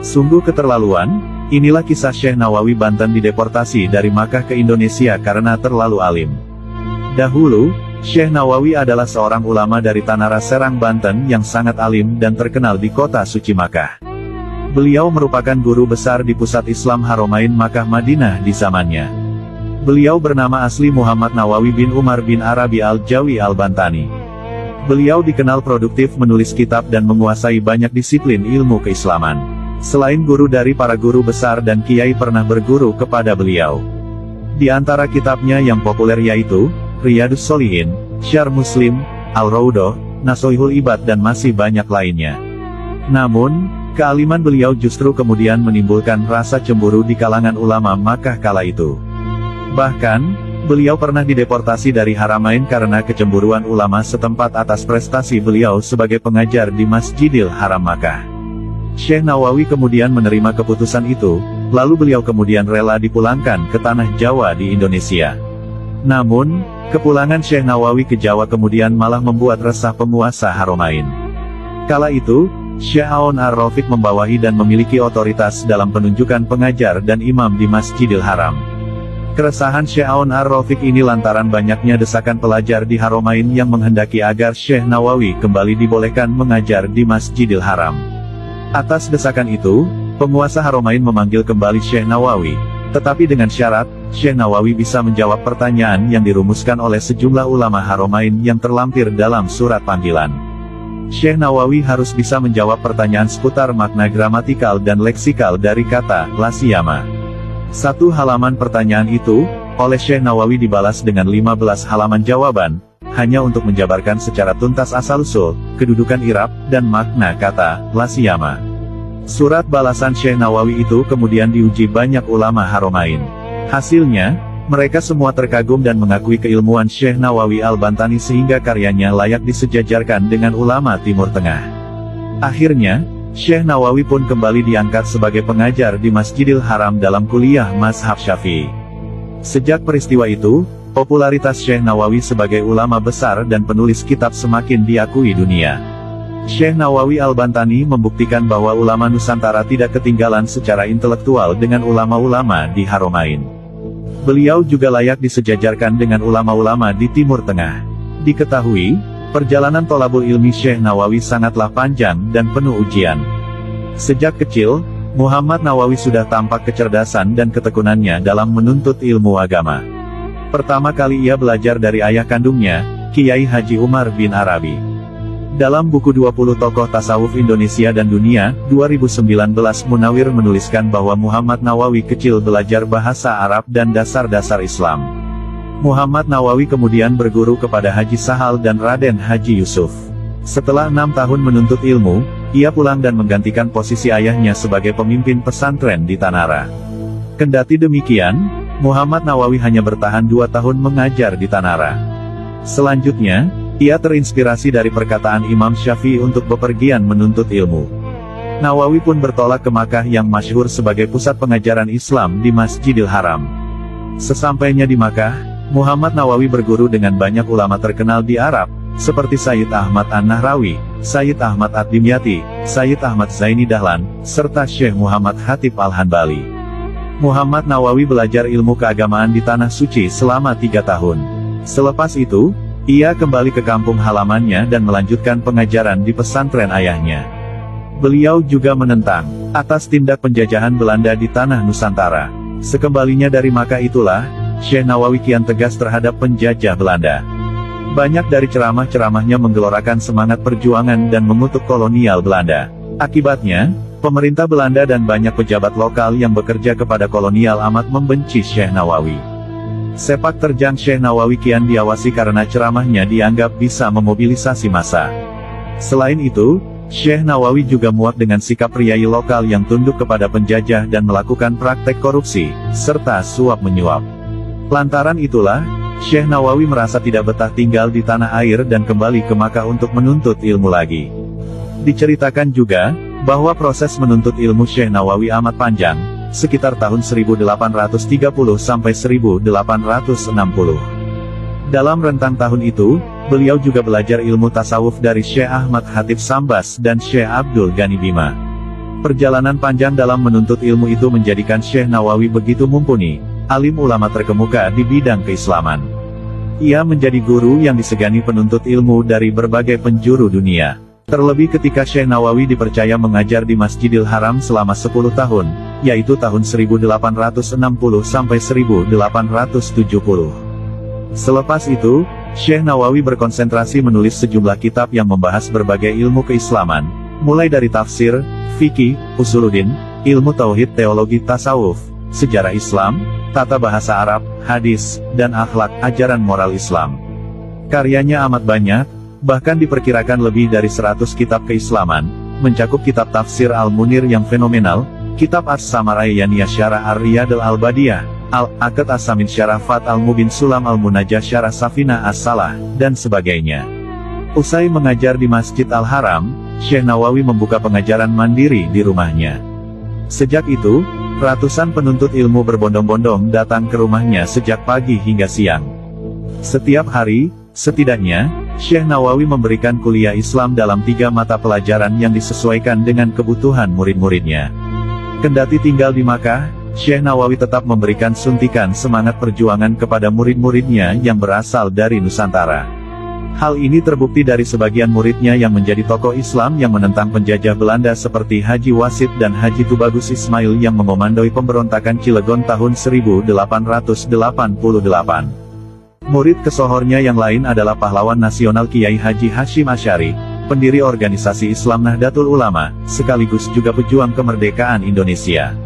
Sungguh keterlaluan, inilah kisah Syekh Nawawi Banten dideportasi dari Makkah ke Indonesia karena terlalu alim. Dahulu, Syekh Nawawi adalah seorang ulama dari Tanara Serang, Banten yang sangat alim dan terkenal di kota suci Makkah. Beliau merupakan guru besar di pusat Islam Haramain Makkah Madinah di zamannya. Beliau bernama asli Muhammad Nawawi bin Umar bin Arabi Al-Jawi Al-Bantani. Beliau dikenal produktif menulis kitab dan menguasai banyak disiplin ilmu keislaman. Selain guru dari para guru besar dan kiai pernah berguru kepada beliau. Di antara kitabnya yang populer yaitu Riyadus Sholihin, Syarh Muslim, Al-Raudoh, Nashihul Ibad dan masih banyak lainnya. Namun, kealiman beliau justru kemudian menimbulkan rasa cemburu di kalangan ulama Makkah kala itu. Bahkan, beliau pernah dideportasi dari Haramain karena kecemburuan ulama setempat atas prestasi beliau sebagai pengajar di Masjidil Haram Makkah. Syekh Nawawi kemudian menerima keputusan itu, lalu beliau kemudian rela dipulangkan ke tanah Jawa di Indonesia. Namun, kepulangan Syekh Nawawi ke Jawa kemudian malah membuat resah penguasa Haramain. Kala itu, Syekh Aun Ar-Rafiq membawahi dan memiliki otoritas dalam penunjukan pengajar dan imam di Masjidil Haram. Keresahan Syekh Aun Ar-Rafiq ini lantaran banyaknya desakan pelajar di Haramain yang menghendaki agar Syekh Nawawi kembali dibolehkan mengajar di Masjidil Haram. Atas desakan itu, penguasa Haramain memanggil kembali Syekh Nawawi, tetapi dengan syarat, Syekh Nawawi bisa menjawab pertanyaan yang dirumuskan oleh sejumlah ulama Haramain yang terlampir dalam surat panggilan. Syekh Nawawi harus bisa menjawab pertanyaan seputar makna gramatikal dan leksikal dari kata la siyama. Satu halaman pertanyaan itu, oleh Syekh Nawawi dibalas dengan 15 halaman jawaban, hanya untuk menjabarkan secara tuntas asal-usul, kedudukan i'rab, dan makna kata la siyama. Surat balasan Syekh Nawawi itu kemudian diuji banyak ulama Haramain. Hasilnya, mereka semua terkagum dan mengakui keilmuan Syekh Nawawi Al-Bantani sehingga karyanya layak disejajarkan dengan ulama Timur Tengah. Akhirnya, Syekh Nawawi pun kembali diangkat sebagai pengajar di Masjidil Haram dalam kuliah mazhab Syafi'i. Sejak peristiwa itu, popularitas Syekh Nawawi sebagai ulama besar dan penulis kitab semakin diakui dunia. Syekh Nawawi Al-Bantani membuktikan bahwa ulama Nusantara tidak ketinggalan secara intelektual dengan ulama-ulama di Haramain. Beliau juga layak disejajarkan dengan ulama-ulama di Timur Tengah. Diketahui, perjalanan tholabul ilmi Syekh Nawawi sangatlah panjang dan penuh ujian. Sejak kecil, Muhammad Nawawi sudah tampak kecerdasan dan ketekunannya dalam menuntut ilmu agama. Pertama kali ia belajar dari ayah kandungnya, Kiai Haji Umar bin Arabi. Dalam buku 20 tokoh tasawuf Indonesia dan Dunia, 2019 Munawir menuliskan bahwa Muhammad Nawawi kecil belajar bahasa Arab dan dasar-dasar Islam. Muhammad Nawawi kemudian berguru kepada Haji Sahal dan Raden Haji Yusuf. Setelah 6 tahun menuntut ilmu, ia pulang dan menggantikan posisi ayahnya sebagai pemimpin pesantren di Tanara. Kendati demikian, Muhammad Nawawi hanya bertahan 2 tahun mengajar di Tanara. Selanjutnya, ia terinspirasi dari perkataan Imam Syafi'i untuk bepergian menuntut ilmu. Nawawi pun bertolak ke Makkah yang masyhur sebagai pusat pengajaran Islam di Masjidil Haram. Sesampainya di Makkah, Muhammad Nawawi berguru dengan banyak ulama terkenal di Arab, seperti Sayyid Ahmad An-Nahrawi, Sayyid Ahmad Ad-Dimyati, Sayyid Ahmad Zaini Dahlan, serta Syekh Muhammad Khatib Al-Hanbali. Muhammad Nawawi belajar ilmu keagamaan di Tanah Suci selama 3 tahun. Selepas itu, ia kembali ke kampung halamannya dan melanjutkan pengajaran di pesantren ayahnya. Beliau juga menentang atas tindak penjajahan Belanda di tanah Nusantara. Sekembalinya dari Makkah itulah, Syekh Nawawi kian tegas terhadap penjajah Belanda. Banyak dari ceramah-ceramahnya menggelorakan semangat perjuangan dan mengutuk kolonial Belanda. Akibatnya, pemerintah Belanda dan banyak pejabat lokal yang bekerja kepada kolonial amat membenci Syekh Nawawi. Sepak terjang Syekh Nawawi kian diawasi karena ceramahnya dianggap bisa memobilisasi massa. Selain itu, Syekh Nawawi juga muak dengan sikap priai lokal yang tunduk kepada penjajah dan melakukan praktek korupsi, serta suap-menyuap. Lantaran itulah, Syekh Nawawi merasa tidak betah tinggal di tanah air dan kembali ke Makkah untuk menuntut ilmu lagi. Diceritakan juga, bahwa proses menuntut ilmu Syekh Nawawi amat panjang, sekitar tahun 1830 sampai 1860. Dalam rentang tahun itu, beliau juga belajar ilmu tasawuf dari Syekh Ahmad Khatib Sambas dan Syekh Abdul Ghani Bima. Perjalanan panjang dalam menuntut ilmu itu menjadikan Syekh Nawawi begitu mumpuni, alim ulama terkemuka di bidang keislaman. Ia menjadi guru yang disegani penuntut ilmu dari berbagai penjuru dunia. Terlebih ketika Syekh Nawawi dipercaya mengajar di Masjidil Haram selama 10 tahun, yaitu tahun 1860 sampai 1870. Selepas itu, Syekh Nawawi berkonsentrasi menulis sejumlah kitab yang membahas berbagai ilmu keislaman, mulai dari tafsir, fikih, usuluddin, ilmu tauhid, teologi tasawuf, sejarah Islam, tata bahasa Arab, hadis, dan akhlak, ajaran moral Islam. Karyanya amat banyak, bahkan diperkirakan lebih dari 100 kitab keislaman, mencakup kitab tafsir Al-Munir yang fenomenal, kitab As-Samarayyaniyah Syarah Ar-Riyadul Al-Badiyah, Al-Aqd As-Samin Syarah Fat Al-Mubin Sulam Al-Munajjah Syarah Safinah As-Salah, dan sebagainya. Usai mengajar di Masjid Al-Haram, Syekh Nawawi membuka pengajaran mandiri di rumahnya. Sejak itu, ratusan penuntut ilmu berbondong-bondong datang ke rumahnya sejak pagi hingga siang. Setiap hari, setidaknya, Syekh Nawawi memberikan kuliah Islam dalam 3 mata pelajaran yang disesuaikan dengan kebutuhan murid-muridnya. Kendati tinggal di Makkah, Syekh Nawawi tetap memberikan suntikan semangat perjuangan kepada murid-muridnya yang berasal dari Nusantara. Hal ini terbukti dari sebagian muridnya yang menjadi tokoh Islam yang menentang penjajah Belanda seperti Haji Wasit dan Haji Tubagus Ismail yang memomandoi pemberontakan Cilegon tahun 1888. Murid kesohornya yang lain adalah pahlawan nasional Kiai Haji Hashim Asy'ari, pendiri organisasi Islam Nahdlatul Ulama, sekaligus juga pejuang kemerdekaan Indonesia.